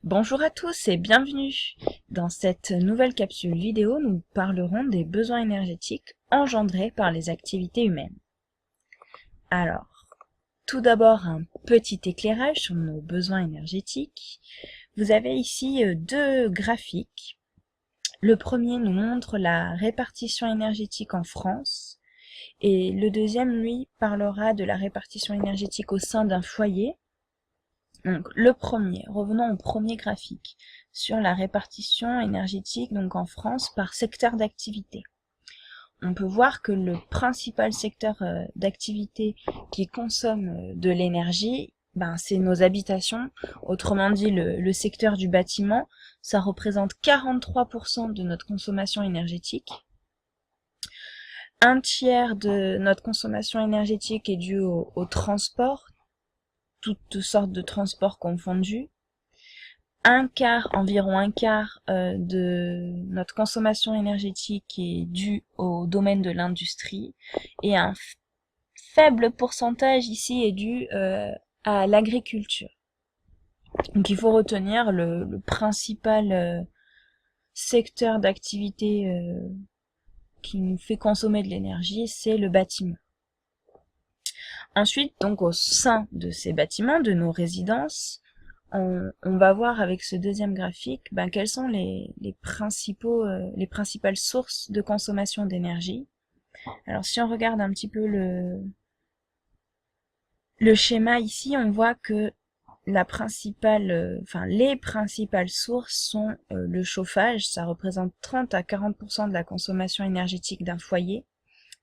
Bonjour à tous et bienvenue. Dans cette nouvelle capsule vidéo, nous parlerons des besoins énergétiques engendrés par les activités humaines. Alors, tout d'abord un petit éclairage sur nos besoins énergétiques. Vous avez ici deux graphiques. Le premier nous montre la répartition énergétique en France et le deuxième, lui, parlera de la répartition énergétique au sein d'un foyer. Donc le premier, revenons au premier graphique, sur la répartition énergétique donc en France par secteur d'activité. On peut voir que le principal secteur d'activité qui consomme de l'énergie, c'est nos habitations, autrement dit le secteur du bâtiment, ça représente 43% de notre consommation énergétique. Un tiers de notre consommation énergétique est due au transport, toutes sortes de transports confondus. Environ un quart de notre consommation énergétique est due au domaine de l'industrie et un faible pourcentage ici est dû à l'agriculture. Donc il faut retenir le principal secteur d'activité qui nous fait consommer de l'énergie, c'est le bâtiment. Ensuite, donc au sein de ces bâtiments, de nos résidences, on va voir avec ce deuxième graphique quelles sont les principales sources de consommation d'énergie. Alors si on regarde un petit peu le schéma ici, on voit que les principales sources sont le chauffage, ça représente 30 à 40% de la consommation énergétique d'un foyer,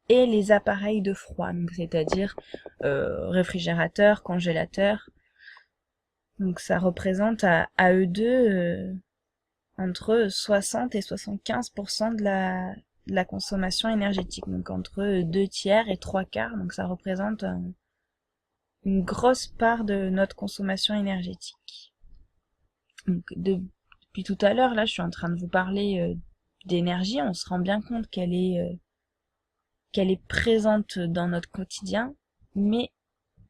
et les appareils de froid, c'est-à-dire réfrigérateur, congélateur. Donc ça représente à eux deux entre 60 et 75% de la consommation énergétique. Donc entre 2 tiers et 3 quarts. Donc ça représente une grosse part de notre consommation énergétique. Donc depuis tout à l'heure, là, je suis en train de vous parler d'énergie. On se rend bien compte qu'elle est présente dans notre quotidien. Mais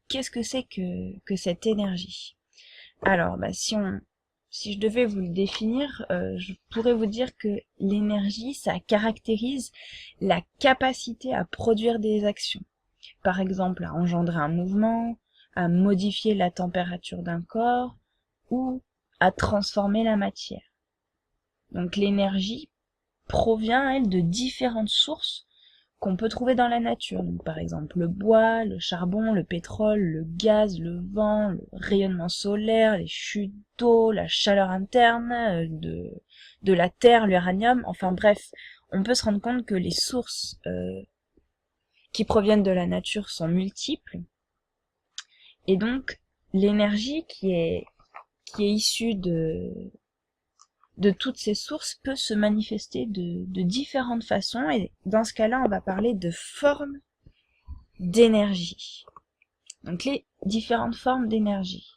qu'est-ce que c'est que cette énergie ? Alors, si je devais vous le définir, je pourrais vous dire que l'énergie, ça caractérise la capacité à produire des actions. Par exemple, à engendrer un mouvement, à modifier la température d'un corps ou à transformer la matière. Donc l'énergie provient, elle, de différentes sources qu'on peut trouver dans la nature. Donc, par exemple, le bois, le charbon, le pétrole, le gaz, le vent, le rayonnement solaire, les chutes d'eau, la chaleur interne de la terre, l'uranium. Enfin bref, on peut se rendre compte que les sources qui proviennent de la nature sont multiples. Et donc, l'énergie qui est issue de toutes ces sources peut se manifester de différentes façons, et dans ce cas-là, on va parler de formes d'énergie. Donc les différentes formes d'énergie.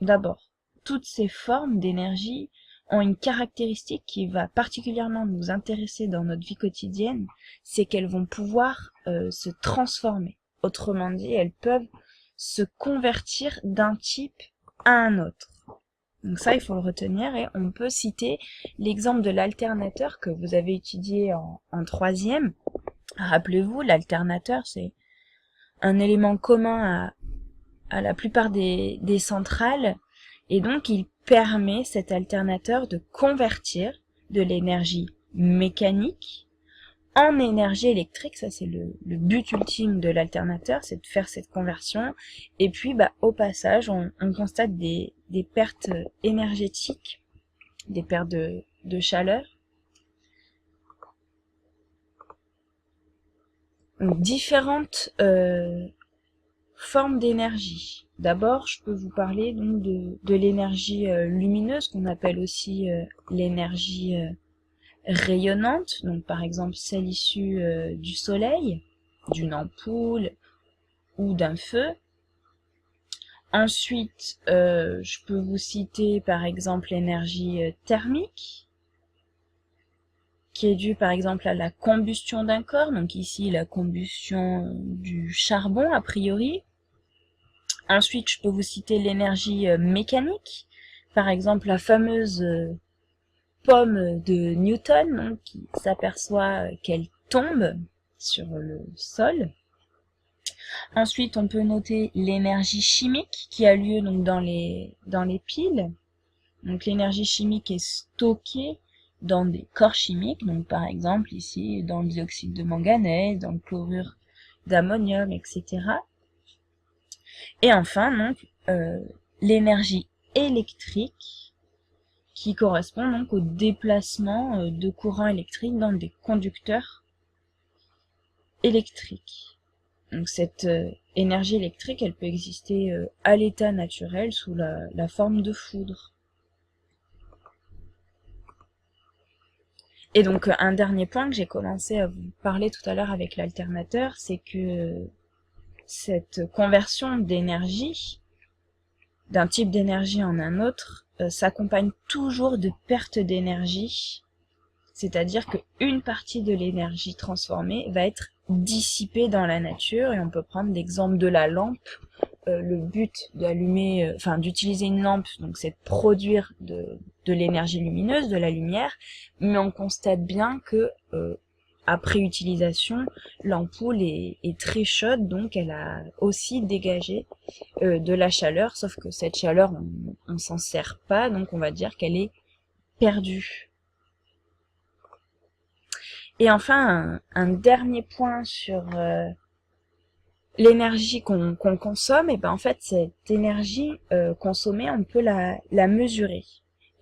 D'abord, toutes ces formes d'énergie ont une caractéristique qui va particulièrement nous intéresser dans notre vie quotidienne, c'est qu'elles vont pouvoir se transformer. Autrement dit, elles peuvent se convertir d'un type à un autre. Donc ça, il faut le retenir, et on peut citer l'exemple de l'alternateur que vous avez étudié en troisième. Rappelez-vous, l'alternateur, c'est un élément commun à la plupart des centrales, et donc il permet, cet alternateur, de convertir de l'énergie mécanique en énergie électrique. Ça, c'est le but ultime de l'alternateur, c'est de faire cette conversion. Et puis, au passage, on constate des pertes énergétiques, des pertes de chaleur. Donc, différentes formes d'énergie. D'abord, je peux vous parler donc de l'énergie lumineuse, qu'on appelle aussi l'énergie rayonnante, donc par exemple celle issue du soleil, d'une ampoule ou d'un feu. Ensuite, je peux vous citer par exemple l'énergie thermique, qui est due par exemple à la combustion d'un corps, donc ici la combustion du charbon a priori. Ensuite, je peux vous citer l'énergie mécanique, par exemple la fameuse pomme de Newton, donc, qui s'aperçoit qu'elle tombe sur le sol. Ensuite, on peut noter l'énergie chimique qui a lieu donc dans les piles. Donc l'énergie chimique est stockée dans des corps chimiques, donc par exemple ici dans le dioxyde de manganèse, dans le chlorure d'ammonium, etc. Et enfin donc l'énergie électrique qui correspond donc au déplacement de courant électrique dans des conducteurs électriques. Donc cette énergie électrique, elle peut exister à l'état naturel sous la forme de foudre. Et donc un dernier point que j'ai commencé à vous parler tout à l'heure avec l'alternateur, c'est que cette conversion d'énergie, d'un type d'énergie en un autre, s'accompagne toujours de pertes d'énergie, c'est-à-dire qu'une partie de l'énergie transformée va être dissipée dans la nature, et on peut prendre l'exemple de la lampe. Le but d'allumer, d'utiliser une lampe, donc c'est de produire de l'énergie lumineuse, de la lumière, mais on constate bien que après utilisation, l'ampoule est très chaude, donc elle a aussi dégagé de la chaleur, sauf que cette chaleur, on s'en sert pas, donc on va dire qu'elle est perdue. Et enfin, un dernier point sur l'énergie qu'on consomme, et ben en fait cette énergie consommée, on peut la mesurer.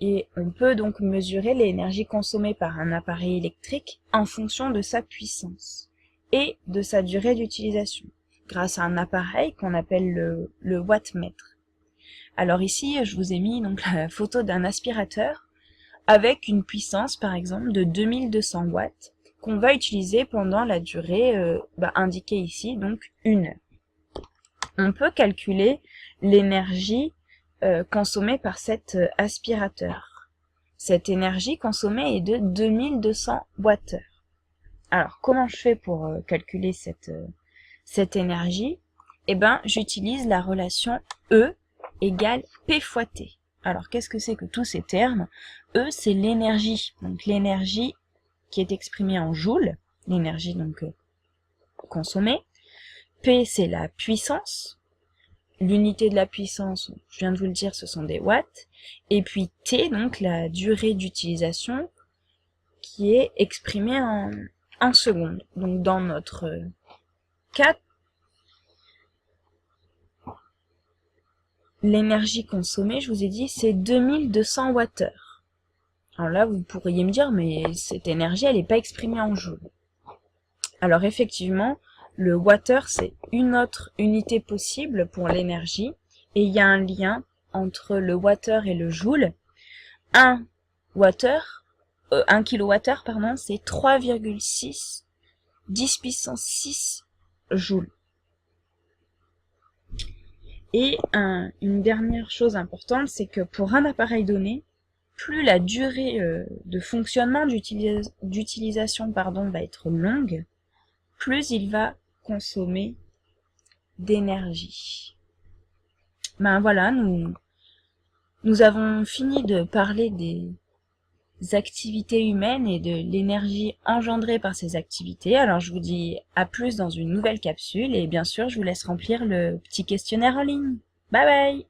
Et on peut donc mesurer l'énergie consommée par un appareil électrique en fonction de sa puissance et de sa durée d'utilisation, grâce à un appareil qu'on appelle le wattmètre. Alors ici, je vous ai mis donc la photo d'un aspirateur avec une puissance par exemple de 2200 watts qu'on va utiliser pendant la durée indiquée ici, donc 1 heure. On peut calculer l'énergie consommée par cet aspirateur. Cette énergie consommée est de 2200 Wh. Alors, comment je fais pour calculer cette énergie? Eh ben, j'utilise la relation E égale P fois T. Alors, qu'est-ce que c'est que tous ces termes? E, c'est l'énergie. Donc, l'énergie qui est exprimée en joules, l'énergie donc consommée. P, c'est la puissance. L'unité de la puissance, je viens de vous le dire, ce sont des watts. Et puis T, donc la durée d'utilisation, qui est exprimée en secondes. Donc dans notre cas, l'énergie consommée, je vous ai dit, c'est 2200 Wh. Alors là, vous pourriez me dire, mais cette énergie, elle n'est pas exprimée en joules. Alors effectivement, le wattheure, c'est une autre unité possible pour l'énergie, et il y a un lien entre le wattheure et le joule. 1 kilowattheure, pardon, c'est 3,6 10 puissance 6 joules. Et une dernière chose importante, c'est que pour un appareil donné, plus la durée de fonctionnement d'utilisation va être longue, plus il va consommer d'énergie. Ben voilà, nous avons fini de parler des activités humaines et de l'énergie engendrée par ces activités. Alors je vous dis à plus dans une nouvelle capsule et bien sûr je vous laisse remplir le petit questionnaire en ligne. Bye bye!